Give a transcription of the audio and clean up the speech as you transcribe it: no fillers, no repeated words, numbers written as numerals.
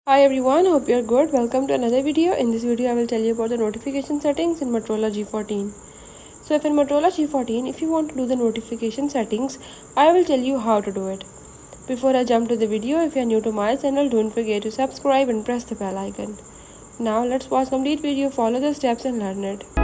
Hi everyone, hope you're good. Welcome to another video. In this video I will tell you about the notification settings in Motorola G14. So if in Motorola G14, if you want to do the notification settings, I will tell you how to do it. Before I jump to the video, if you are new to my channel, don't forget to subscribe and press the bell icon. Now let's watch complete video, follow the steps and learn it.